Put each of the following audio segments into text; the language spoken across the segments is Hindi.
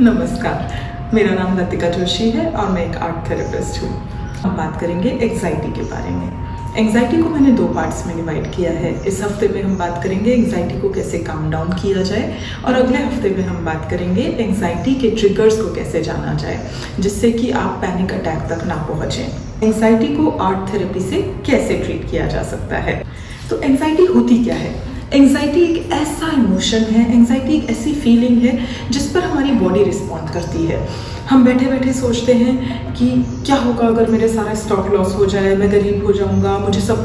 नमस्कार, मेरा नाम लतिका जोशी है और मैं एक आर्ट थेरेपिस्ट हूँ। हम बात करेंगे एंग्जाइटी के बारे में। एंग्जाइटी को मैंने 2 पार्ट्स में डिवाइड किया है। इस हफ्ते में हम बात करेंगे एंग्जाइटी को कैसे काम डाउन किया जाए और अगले हफ्ते में हम बात करेंगे एंग्जाइटी के ट्रिगर्स को कैसे जाना जाए जिससे कि आप पैनिक अटैक तक ना पहुँचें। एंग्जाइटी को आर्ट थेरेपी से कैसे ट्रीट किया जा सकता है। तो एंग्जाइटी होती क्या है? एंग्जाइटी एक ऐसा इमोशन है, एंग्जाइटी एक ऐसी फीलिंग है जिस पर हमारी बॉडी रिस्पॉन्ड करती है। हम बैठे बैठे सोचते हैं कि क्या होगा अगर मेरे सारा स्टॉक लॉस हो जाए, मैं गरीब हो जाऊंगा, मुझे सब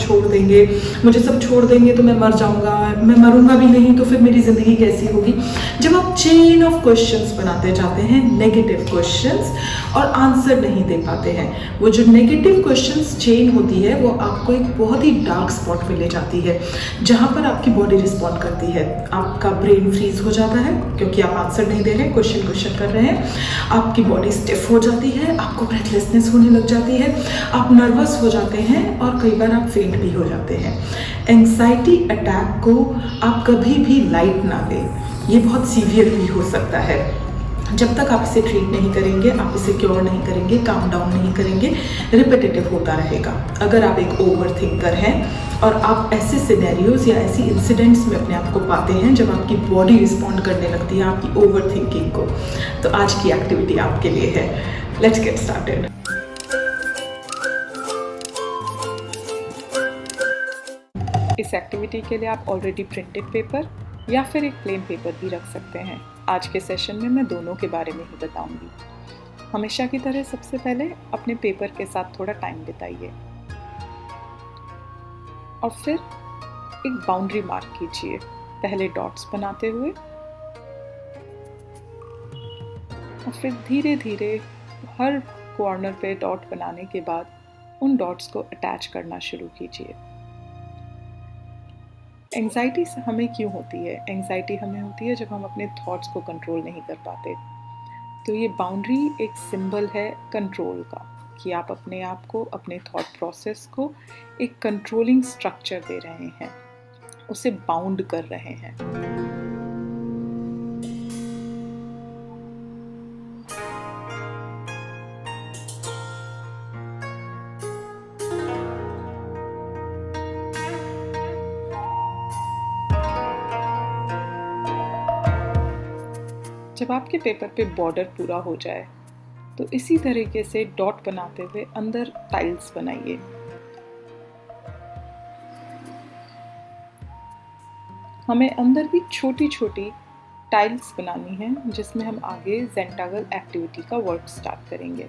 छोड़ देंगे तो मैं मर जाऊंगा, मैं मरूंगा भी नहीं तो फिर मेरी ज़िंदगी कैसी होगी। जब आप चेन ऑफ क्वेश्चंस बनाते जाते हैं, नेगेटिव क्वेश्चंस, और आंसर नहीं दे पाते हैं, वो जो नेगेटिव क्वेश्चंस चेन होती है वो आपको एक बहुत ही डार्क स्पॉट में ले जाती है जहाँ पर आपकी बॉडी रिस्पॉन्ड करती है। आपका ब्रेन फ्रीज हो जाता है क्योंकि आप आंसर नहीं दे रहे, क्वेश्चन कर रहे हैं। आपकी बॉडी स्टिफ हो जाती है, आपको ब्रेथलेसनेस होने लग जाती है, आप नर्वस हो जाते हैं और कई बार आप फेंट भी हो जाते हैं। एंग्जाइटी अटैक को आप कभी भी लाइट ना लें, ये बहुत सीवियर भी हो सकता है। जब तक आप इसे ट्रीट नहीं करेंगे, आप इसे क्योर नहीं करेंगे, काम डाउन नहीं करेंगे, रिपीटेटिव होता रहेगा। अगर आप एक ओवर थिंकर हैं और आप ऐसे सिनेरियोज या ऐसी इंसिडेंट्स में अपने आप को पाते हैं जब आपकी बॉडी रिस्पॉन्ड करने लगती है आपकी ओवर थिंकिंग को, तो आज की एक्टिविटी आपके लिए है। Let's get started. इस एक्टिविटी के लिए आप ऑलरेडी प्रिंटेड पेपर या फिर एक प्लेन पेपर भी रख सकते हैं। आज के सेशन में मैं दोनों के बारे में ही बताऊंगी। हमेशा की तरह सबसे पहले अपने पेपर के साथ थोड़ा टाइम बिताइए और फिर एक बाउंड्री मार्क कीजिए, पहले डॉट्स बनाते हुए और फिर धीरे धीरे हर कॉर्नर पे डॉट बनाने के बाद उन डॉट्स को अटैच करना शुरू कीजिए। एंग्जाइटी हमें क्यों होती है? एंग्जाइटी हमें होती है जब हम अपने थॉट्स को कंट्रोल नहीं कर पाते। तो ये बाउंड्री एक सिंबल है कंट्रोल का, कि आप अपने आप को, अपने थॉट प्रोसेस को एक कंट्रोलिंग स्ट्रक्चर दे रहे हैं, उसे बाउंड कर रहे हैं। जब आपके पेपर पे बॉर्डर पूरा हो जाए तो इसी तरीके से डॉट बनाते हुए अंदर टाइल्स बनाइए। हमें अंदर भी छोटी छोटी टाइल्स बनानी है जिसमें हम आगे ज़ेंटागल एक्टिविटी का वर्क स्टार्ट करेंगे।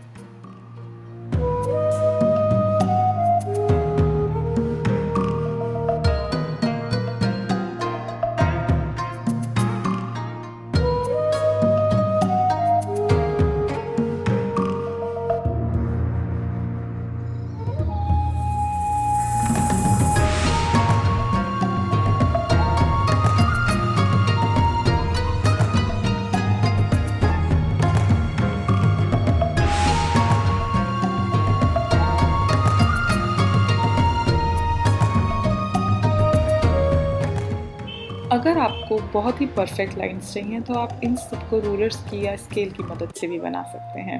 अगर आपको बहुत ही परफेक्ट लाइंस चाहिए तो आप इन सबको रूलर्स की या स्केल की मदद से भी बना सकते हैं।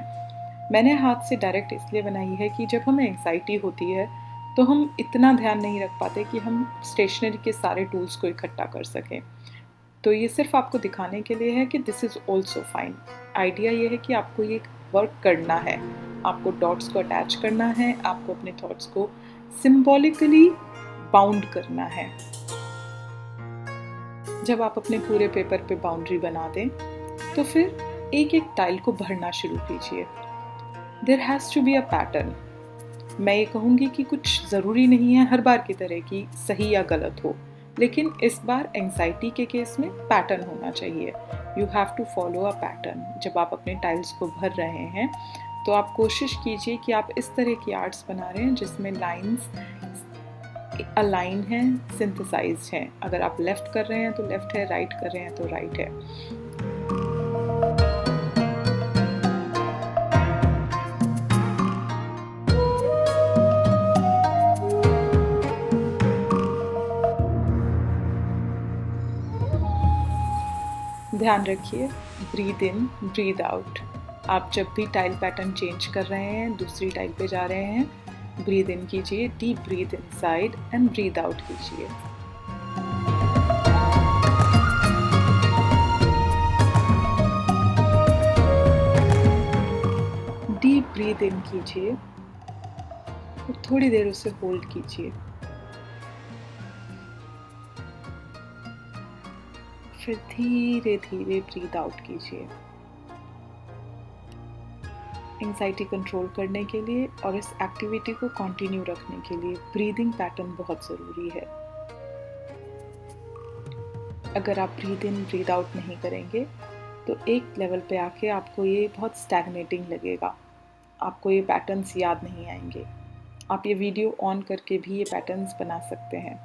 मैंने हाथ से डायरेक्ट इसलिए बनाई है कि जब हमें एंग्जाइटी होती है तो हम इतना ध्यान नहीं रख पाते कि हम स्टेशनरी के सारे टूल्स को इकट्ठा कर सकें। तो ये सिर्फ आपको दिखाने के लिए है कि this is also fine. Idea ये है कि आपको ये वर्क करना है, आपको डॉट्स को अटैच करना है, आपको अपने थॉट्स को सिंबॉलिकली बाउंड करना है। जब आप अपने पूरे पेपर पे बाउंड्री बना दें तो फिर एक एक टाइल को भरना शुरू कीजिए। There has to be a pattern. मैं ये कहूँगी कि कुछ ज़रूरी नहीं है हर बार की तरह की सही या गलत हो, लेकिन इस बार एंग्जाइटी के केस में पैटर्न होना चाहिए। You have to follow a pattern. जब आप अपने टाइल्स को भर रहे हैं तो आप कोशिश कीजिए कि आप इस तरह की आर्ट्स बना रहे हैं जिसमें लाइंस अलाइन है, सिंथेसाइज्ड है। अगर आप लेफ्ट कर रहे हैं तो लेफ्ट है, राइट कर रहे हैं तो राइट है। ध्यान रखिए, ब्रीद इन, ब्रीद आउट। आप जब भी टाइल पैटर्न चेंज कर रहे हैं, दूसरी टाइल पे जा रहे हैं, ब्रीद इन कीजिए, deep breathe inside and breathe out कीजिए। डीप ब्रीद इन कीजिए और थोड़ी देर उसे होल्ड कीजिए। फिर धीरे धीरे ब्रीद आउट कीजिए। एंग्जाइटी कंट्रोल करने के लिए और इस एक्टिविटी को कंटिन्यू रखने के लिए ब्रीदिंग पैटर्न बहुत ज़रूरी है। अगर आप ब्रीद इन ब्रीद आउट नहीं करेंगे तो एक लेवल पे आके आपको ये बहुत स्टैग्नेटिंग लगेगा, आपको ये पैटर्न्स याद नहीं आएंगे। आप ये वीडियो ऑन करके भी ये पैटर्न्स बना सकते हैं।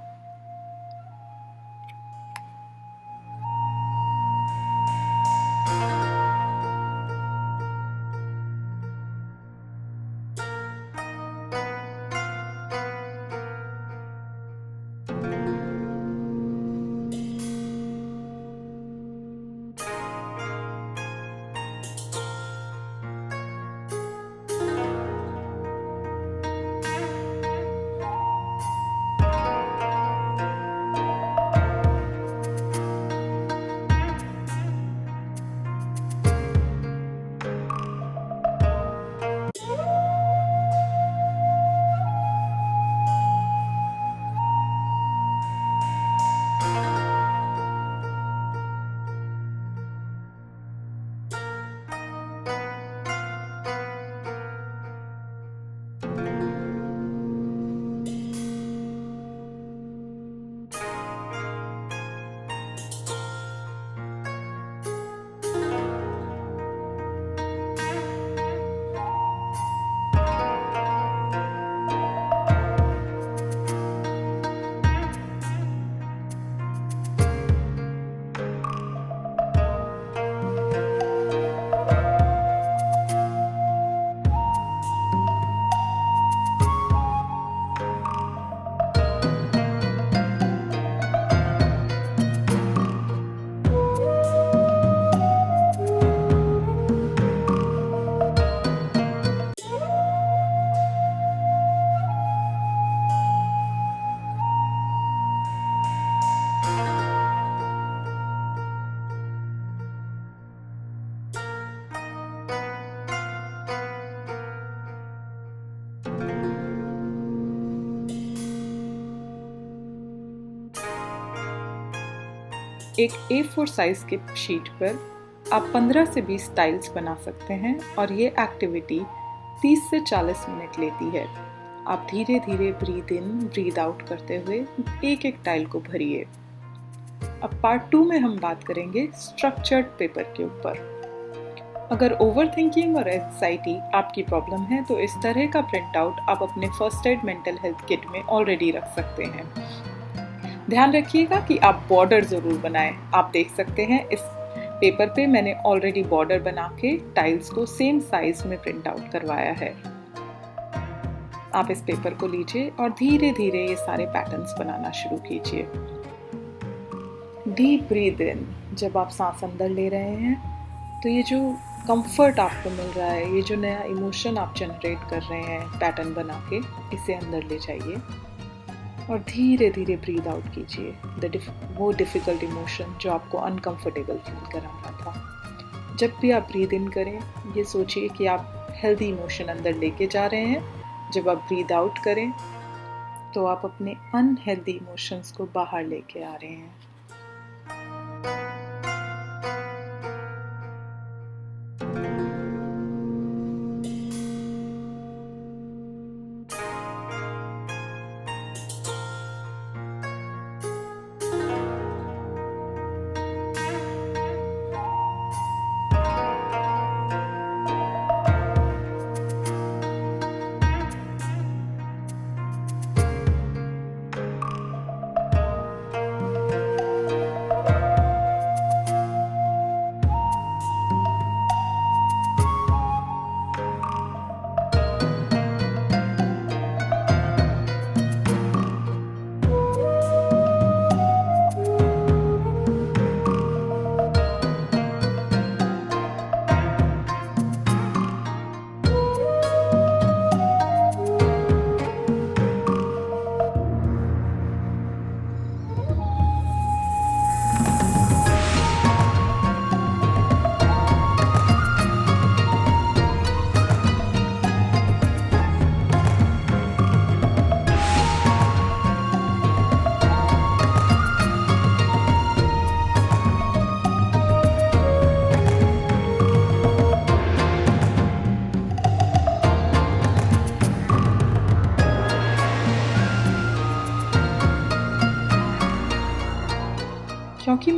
एक A4 साइज के शीट पर आप 15 से 20 टाइल्स बना सकते हैं और ये एक्टिविटी 30 से 40 मिनट लेती है। आप धीरे धीरे ब्रीद इन ब्रीद आउट करते हुए एक एक टाइल को भरिए। अब पार्ट 2 में हम बात करेंगे स्ट्रक्चर्ड पेपर के ऊपर। अगर ओवरथिंकिंग और एंग्जाइटी आपकी प्रॉब्लम है तो इस तरह का प्रिंट आउट आप अपने first aid mental health kit में ऑलरेडी रख सकते हैं। ध्यान रखिएगा कि आप बॉर्डर ज़रूर बनाएं। आप देख सकते हैं इस पेपर पे मैंने ऑलरेडी बॉर्डर बना के टाइल्स को सेम साइज में प्रिंट आउट करवाया है। आप इस पेपर को लीजिए और धीरे धीरे ये सारे पैटर्न्स बनाना शुरू कीजिए। डीप ब्रीद इन, जब आप सांस अंदर ले रहे हैं तो ये जो कंफर्ट आपको मिल रहा है, ये जो नया इमोशन आप जनरेट कर रहे हैं पैटर्न बना के, इसे अंदर ले जाइए और धीरे धीरे ब्रीद आउट कीजिए वो डिफ़िकल्ट इमोशन जो आपको अनकंफर्टेबल फील करा रहा था। जब भी आप ब्रीद इन करें ये सोचिए कि आप हेल्दी इमोशन अंदर लेके जा रहे हैं। जब आप ब्रीद आउट करें तो आप अपने अनहेल्दी इमोशंस को बाहर लेके आ रहे हैं।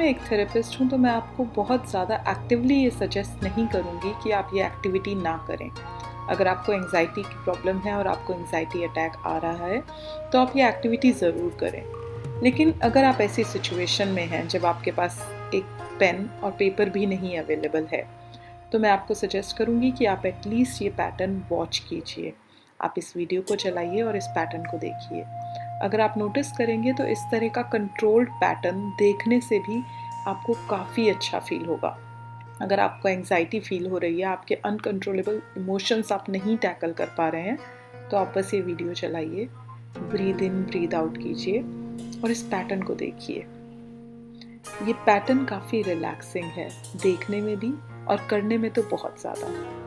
मैं एक थेरेपिस्ट हूँ तो मैं आपको बहुत ज़्यादा एक्टिवली ये सजेस्ट नहीं करूँगी कि आप ये एक्टिविटी ना करें। अगर आपको एंग्जाइटी की प्रॉब्लम है और आपको एंग्जाइटी अटैक आ रहा है तो आप ये एक्टिविटी ज़रूर करें। लेकिन अगर आप ऐसी सिचुएशन में हैं जब आपके पास एक पेन और पेपर भी नहीं अवेलेबल है, तो मैं आपको सजेस्ट करूँगी कि आप एटलीस्ट ये पैटर्न वॉच कीजिए। आप इस वीडियो को चलाइए और इस पैटर्न को देखिए। अगर आप नोटिस करेंगे तो इस तरह का कंट्रोल्ड पैटर्न देखने से भी आपको काफ़ी अच्छा फील होगा। अगर आपको एंग्जाइटी फील हो रही है, आपके अनकंट्रोलेबल इमोशंस आप नहीं टैकल कर पा रहे हैं, तो आप बस ये वीडियो चलाइए, ब्रीद इन ब्रीद आउट कीजिए और इस पैटर्न को देखिए। ये पैटर्न काफ़ी रिलैक्सिंग है, देखने में भी और करने में तो बहुत ज़्यादा।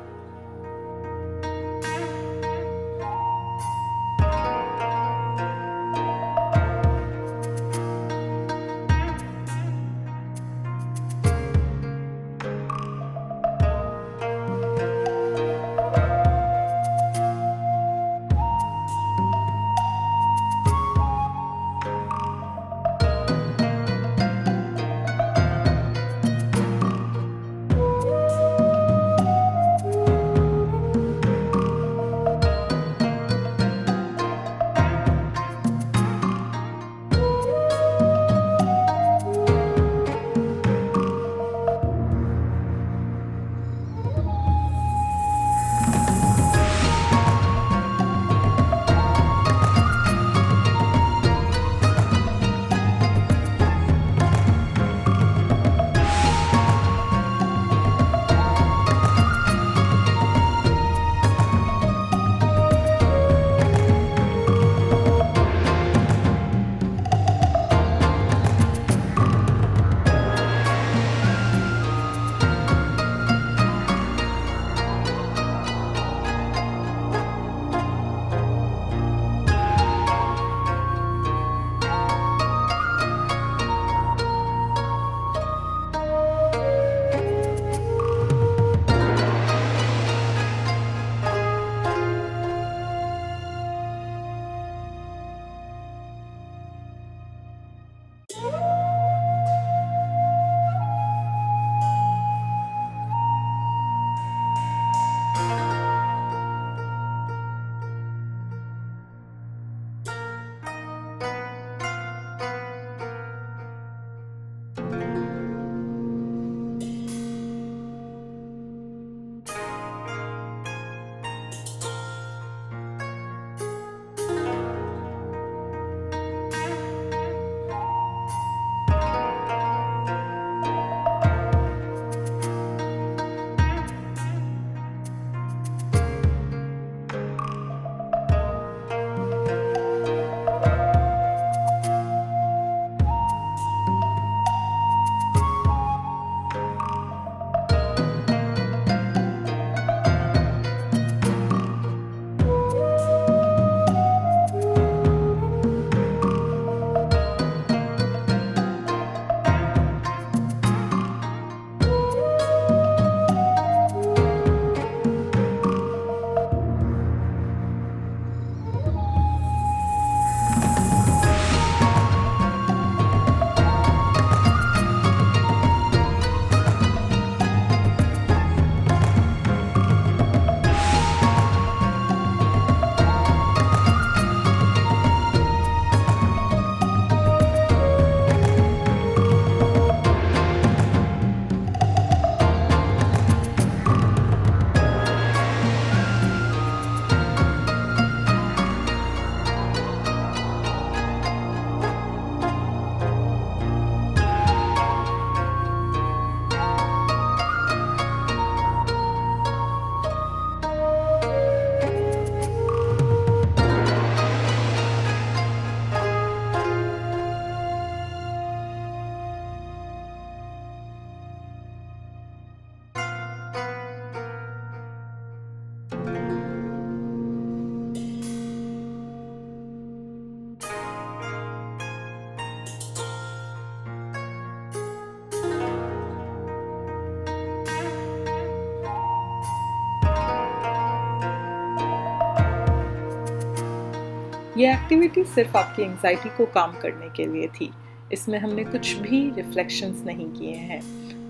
ये एक्टिविटी सिर्फ आपकी एंग्जाइटी को काम करने के लिए थी। इसमें हमने कुछ भी रिफ्लेक्शंस नहीं किए हैं।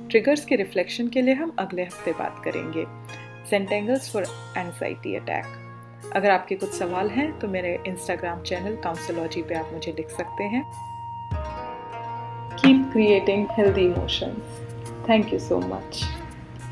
ट्रिगर्स के रिफ्लेक्शन के लिए हम अगले हफ्ते बात करेंगे। सेंटेंगल्स फॉर एंजाइटी अटैक। अगर आपके कुछ सवाल हैं तो मेरे इंस्टाग्राम चैनल काउंसलॉजी पे आप मुझे लिख सकते हैं। Keep creating healthy emotions. Thank you so much.